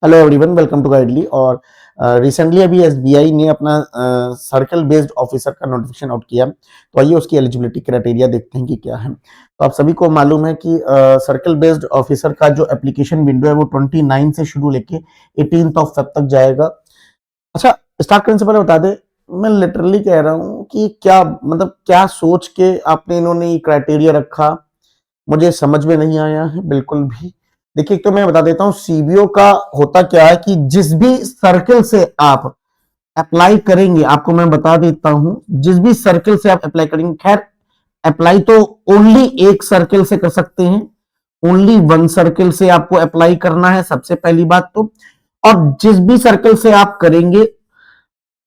Hello everyone, welcome to Guidely. और recently अभी SBI ने अपना सर्कल बेस्ड ऑफिसर का नोटिफिकेशन आउट किया। तो आइए उसकी एलिजिबिलिटी क्राइटेरिया देखते हैं कि क्या है। तो आप सभी को मालूम है कि सर्कल बेस्ड ऑफिसर का जो एप्लीकेशन विंडो है वो 29 से शुरू लेके 18 ऑफ फेब तक जाएगा। अच्छा, स्टार्ट करने से पहले बता दे, मैं लिटरली कह रहा हूँ कि क्या मतलब क्या सोच के आपने इन्होंने ये क्राइटेरिया रखा, मुझे समझ में नहीं आया है बिल्कुल भी। देखिए, एक तो मैं बता देता हूं सीबीओ का होता क्या है कि जिस भी सर्कल से आप अप्लाई करेंगे, आपको मैं बता देता हूं, जिस भी सर्कल से आप अप्लाई करेंगे, खैर अप्लाई तो ओनली एक सर्कल से कर सकते हैं, ओनली वन सर्कल से आपको अप्लाई करना है सबसे पहली बात तो। और जिस भी सर्कल से आप करेंगे,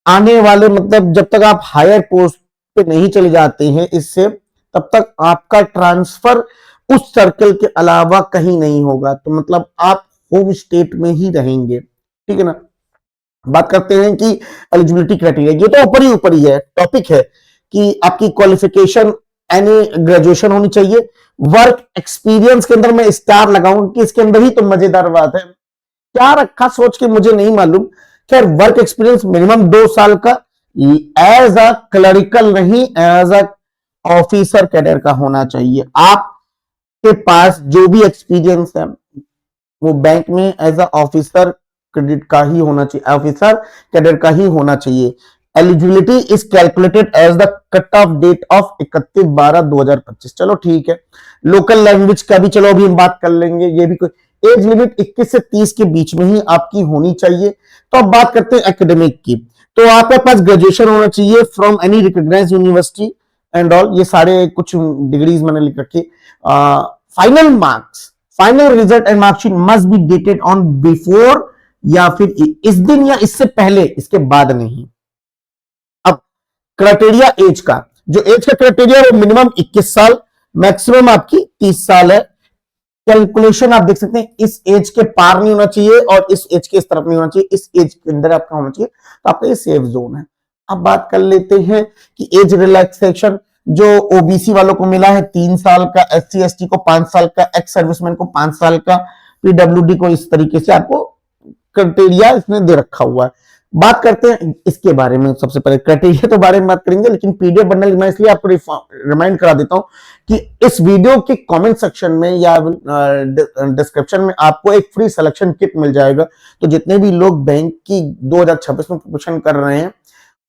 आने वाले मतलब जब तक आप हायर पोस्ट पे नहीं चले जाते हैं इससे, तब तक आपका ट्रांसफर उस सर्कल के अलावा कहीं नहीं होगा। तो मतलब आप होम स्टेट में ही रहेंगे, ठीक है ना। बात करते हैं कि एलिजिबिलिटी क्राइटेरिया, ये तो ऊपर ही है, टॉपिक है कि आपकी क्वालिफिकेशन एनी ग्रेजुएशन होनी चाहिए। वर्क एक्सपीरियंस के अंदर मैं स्टार लगाऊंगा कि इसके अंदर ही तो मजेदार बात है, क्या रखा सोच के मुझे नहीं मालूम। खैर, वर्क एक्सपीरियंस मिनिमम 2 साल का एज अ क्लरिकल नहीं, एज अ ऑफिसर कैडर का होना चाहिए। आपके पास जो भी एक्सपीरियंस है वो बैंक में एज अ ऑफिसर क्रेडिट का ही होना चाहिए, ऑफिसर कैडर का ही होना चाहिए। Eligibility is calculated as the cut off date of 31/12/2025। चलो ठीक है। लोकल लैंग्वेज का भी चलो अभी हम बात कर लेंगे, ये भी कोई एज लिमिट 21 से 30 के बीच में ही आपकी होनी चाहिए। तो अब बात करते हैं एकेडमिक की। तो आपके पास ग्रेजुएशन होना चाहिए from any recognised university and all, ये सारे कुछ डिग्रीज मैंने लिख रखी। Final marks, final result and marksheet must be dated on before, या फिर इस दिन या इससे पहले, इसके बाद नहीं। अब क्राइटेरिया एज का, जो एज का क्राइटेरिया वो मिनिमम 21 साल, मैक्सिमम आपकी 30 साल है। कैलकुलेशन आप देख सकते हैं, इस एज के पार नहीं होना चाहिए और इस एज के इस तरफ नहीं होना चाहिए, इस एज के अंदर आपका होना चाहिए, तो आपका ये सेफ जोन है। अब बात कर लेते हैं कि एज रिलैक्सेशन जो ओबीसी वालों को मिला है 3 साल का, एससी एसटी को 5 साल का, एक्स सर्विसमैन को 5 साल का, पीडब्ल्यूडी को इस तरीके से आपको क्राइटेरिया इसने दे रखा हुआ है। बात करते हैं इसके बारे में, सबसे पहले क्राइटेरिया तो बारे में बात करेंगे, लेकिन पीडीएफ बंडल मैं इसलिए आपको रिमाइंड करा देता हूं कि इस वीडियो के कमेंट सेक्शन में या डिस्क्रिप्शन में आपको एक फ्री सिलेक्शन किट मिल जाएगा। तो जितने भी लोग बैंक की 2026 में प्रिपरेशन कर रहे हैं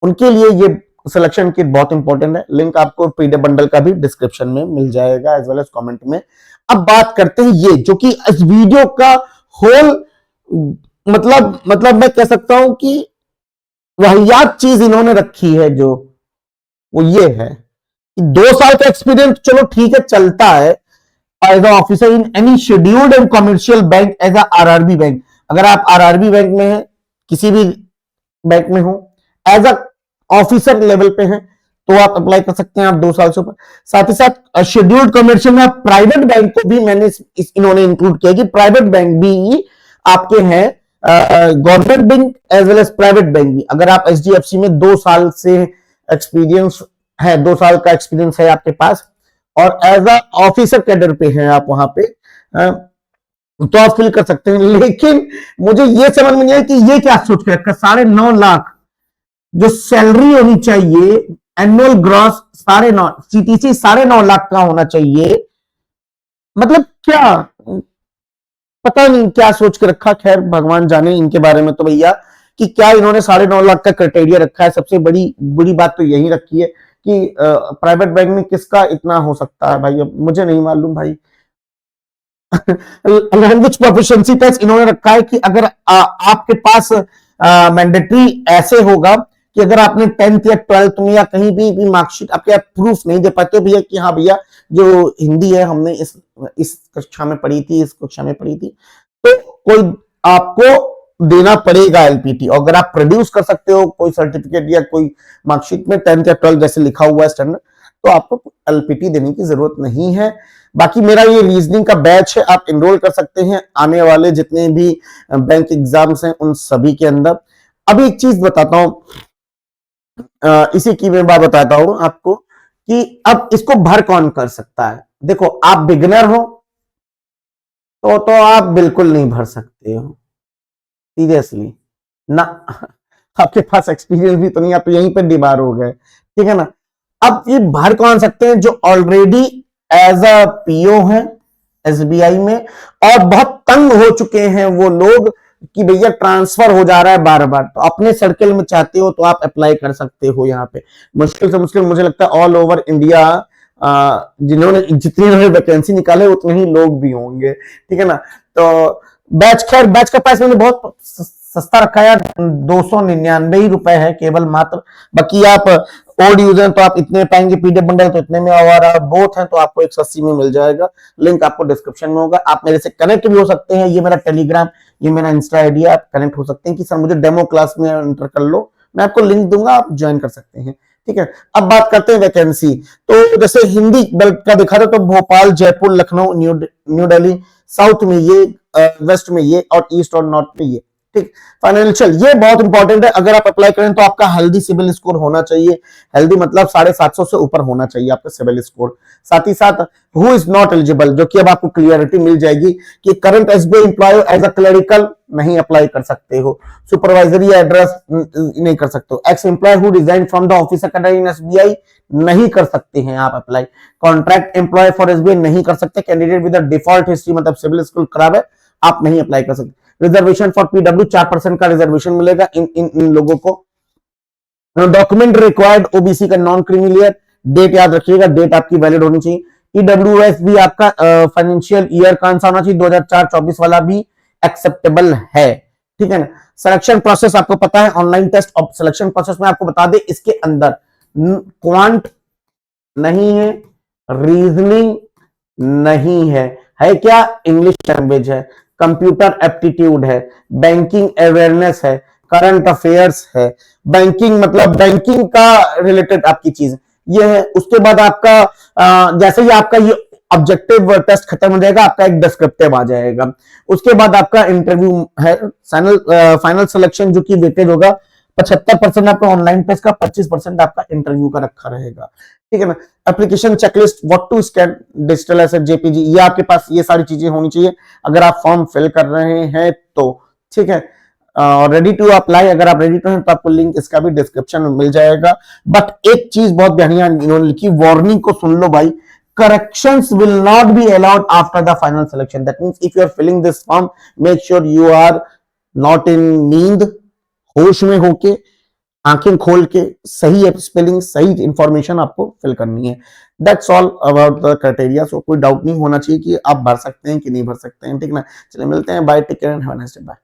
उनके लिए ये सिलेक्शन किट बहुत इंपॉर्टेंट है। लिंक आपको पीडीएफ बंडल का भी डिस्क्रिप्शन में मिल जाएगा एज वेल एज कमेंट में। अब बात करते हैं ये जो कि इस वीडियो का होल मतलब मैं कह सकता हूं कि वाहियात चीज इन्होंने रखी है, जो वो ये है कि 2 साल का एक्सपीरियंस चलो ठीक है, चलता है as a officer in any scheduled and commercial bank as a RRB bank. अगर आप आरआरबी बैंक में हैं, किसी भी बैंक में हो, एज अ ऑफिसर लेवल पे हैं, तो आप अप्लाई कर सकते हैं, आप 2 साल से ऊपर। साथ ही साथ शेड्यूल्ड कमर्शियल में आप प्राइवेट बैंक को भी मैंने इन्होंने इंक्लूड किया कि प्राइवेट बैंक भी आपके हैं, government bank as well as private bank भी। अगर आप एचडीएफसी में 2 साल से एक्सपीरियंस है, 2 साल का एक्सपीरियंस है आपके पास और एज अ ऑफिसर कैडर पे हैं आप वहां पे, तो आप फिल कर सकते हैं। लेकिन मुझे ये समझ में नहीं आया कि ये क्या सोच के रखा, 9.5 लाख जो सैलरी होनी चाहिए एनुअल ग्रॉस, 9.5 सीटीसी 9.5 लाख का होना चाहिए। मतलब क्या, पता नहीं क्या सोच के रखा, खैर भगवान जाने इनके बारे में तो भैया कि क्या इन्होंने 9.5 लाख का क्राइटेरिया रखा है। सबसे बड़ी बुरी बात तो यही रखी है कि प्राइवेट बैंक में किसका इतना हो सकता है भाई, अब मुझे नहीं मालूम भाई। लैंग्वेज प्रोफिशिएंसी टेस्ट इन्होंने रखा है कि अगर आपके पास मैंडेटरी ऐसे होगा कि अगर आपने 10th या 12th में या कहीं भी मार्कशीट आपके प्रूफ नहीं दे पाते हो भैया कि हाँ भैया जो हिंदी है हमने इस कक्षा में पढ़ी थी, इस कक्षा में पढ़ी थी, तो कोई आपको देना पड़ेगा एलपीटी। और अगर आप प्रोड्यूस कर सकते हो कोई सर्टिफिकेट या कोई मार्कशीट में 10th या 12th जैसे लिखा हुआ है स्टैंडर्ड, तो आपको एलपीटी देने की जरूरत नहीं है। बाकी मेरा ये रीजनिंग का बैच है, आप इनरोल कर सकते हैं आने वाले जितने भी बैंक एग्जाम्स हैं उन सभी के अंदर। अभी एक चीज बताता हूं, इसी की मैं बात बताता हूं आपको कि अब इसको भर कौन कर सकता है। देखो, आप बिगिनर हो तो आप बिल्कुल नहीं भर सकते हो, सीरियसली ना, आपके पास एक्सपीरियंस भी तो नहीं, आप तो यहीं पर दीवार हो गए, ठीक है ना। अब ये बाहर कौन आ सकते हैं? जो ऑलरेडी एज अ पीओ है एसबीआई में और बहुत तंग हो चुके हैं वो लोग कि भैया ट्रांसफर हो जा रहा है बार बार, तो अपने सर्कल में चाहते हो तो आप अप्लाई कर सकते हो यहाँ पे। मुश्किल से मुश्किल मुझे लगता है ऑल ओवर इंडिया जिन्होंने जितनी वैकेंसी निकाले उतने ही लोग भी होंगे, ठीक है ना। तो बैच, खैर बैच का प्राइस मैंने बहुत सस्ता रखा है, 299 ही रुपए है केवल मात्र। बाकी आप ओल्ड यूजर तो आप इतने पाएंगे, पीडीएफ बंडल तो इतने में, और बोथ हैं तो आपको 180 में मिल जाएगा। लिंक आपको डिस्क्रिप्शन में होगा। आप मेरे से कनेक्ट भी हो सकते हैं, ये मेरा टेलीग्राम, ये मेरा इंस्टा आईडी है, आप कनेक्ट हो सकते हैं कि सर मुझे डेमो क्लास में एंटर कर लो, मैं आपको लिंक दूंगा, आप ज्वाइन कर सकते हैं, ठीक है। अब बात करते हैं वैकेंसी। तो जैसे हिंदी बेल्ट का दिखा रहे तो भोपाल, जयपुर, लखनऊ, न्यू दिल्ली, साउथ में ये, वेस्ट में ये, और ईस्ट और नॉर्थ में ये, ठीक। फाइनेंशियल ये बहुत इंपॉर्टेंट है, अगर आप अप्लाई करें तो आपका हेल्दी सिविल स्कोर होना चाहिए। हेल्दी मतलब 750 से ऊपर होना चाहिए आपका सिविल स्कोर। साथ ही साथ हु इज नॉट एलिजिबल, जो कि अब आपको क्लियरिटी मिल जाएगी कि current SBI employ as a clerical नहीं अप्लाई कर सकते हो, सुपरवाइजरी एड्रेस नहीं कर सकते हो, ex employ who resign from the office in SBI नहीं कर सकते हैं आप apply, contract employ for SBI नहीं कर सकते, कैंडिडेट विद डिफॉल्ट हिस्ट्री मतलब सिविल स्कोर खराब है आप नहीं अप्लाई कर सकते। रिजर्वेशन फॉर पीडब्ल्यू 4% का रिजर्वेशन मिलेगा इन लोगों को। डॉक्यूमेंट रिक्वायर्ड ओबीसी का नॉन क्रीमिलियर, डेट याद रखिएगा, डेट आपकी वैलिड होनी चाहिए। ईडब्ल्यूएस भी आपका फाइनेंशियल ईयर कौन सा होना चाहिए, 2004-24 वाला भी एक्सेप्टेबल है, ठीक है ना। सिलेक्शन प्रोसेस आपको पता है, ऑनलाइन टेस्ट। और सिलेक्शन प्रोसेस में आपको बता दे इसके अंदर क्वांट नहीं है, रीजनिंग नहीं है क्या, इंग्लिश लैंग्वेज है, कंप्यूटर एप्टीट्यूड है, बैंकिंग अवेयरनेस है, करंट अफेयर्स है। बैंकिंग मतलब बैंकिंग का रिलेटेड आपकी चीज ये है। उसके बाद आपका जैसे ही आपका ये ऑब्जेक्टिव टेस्ट खत्म हो जाएगा, आपका एक डिस्क्रिप्टिव आ जाएगा। उसके बाद आपका इंटरव्यू है, फाइनल सिलेक्शन जो कि वेटेज होगा 75% आपका ऑनलाइन टेस्ट का, 25% आपका इंटरव्यू का रखा रहेगा, ठीक है ना। Application checklist, what to scan, digital asset, JPG, ये आपके पास ये सारी चीजें होनी चाहिए अगर आप फॉर्म फिल कर रहे हैं तो, ठीक है। रेडी टू अप्लाई, अगर आप रेडी टू हैं तो आपको लिंक इसका भी डिस्क्रिप्शन में मिल जाएगा। बट एक चीज बहुत बढ़िया इन्होंने लिखी, वार्निंग को सुन लो भाई, corrections will not be allowed after the final selection. That means if you are filling this form, make sure you are not in नींद, होश में होके, आंखें खोल के सही स्पेलिंग, सही इंफॉर्मेशन आपको फिल करनी है। That's all about the criteria. So कोई डाउट नहीं होना चाहिए कि आप भर सकते हैं कि नहीं भर सकते हैं, ठीक ना। चलिए मिलते हैं, bye, take care and have a nice day, bye.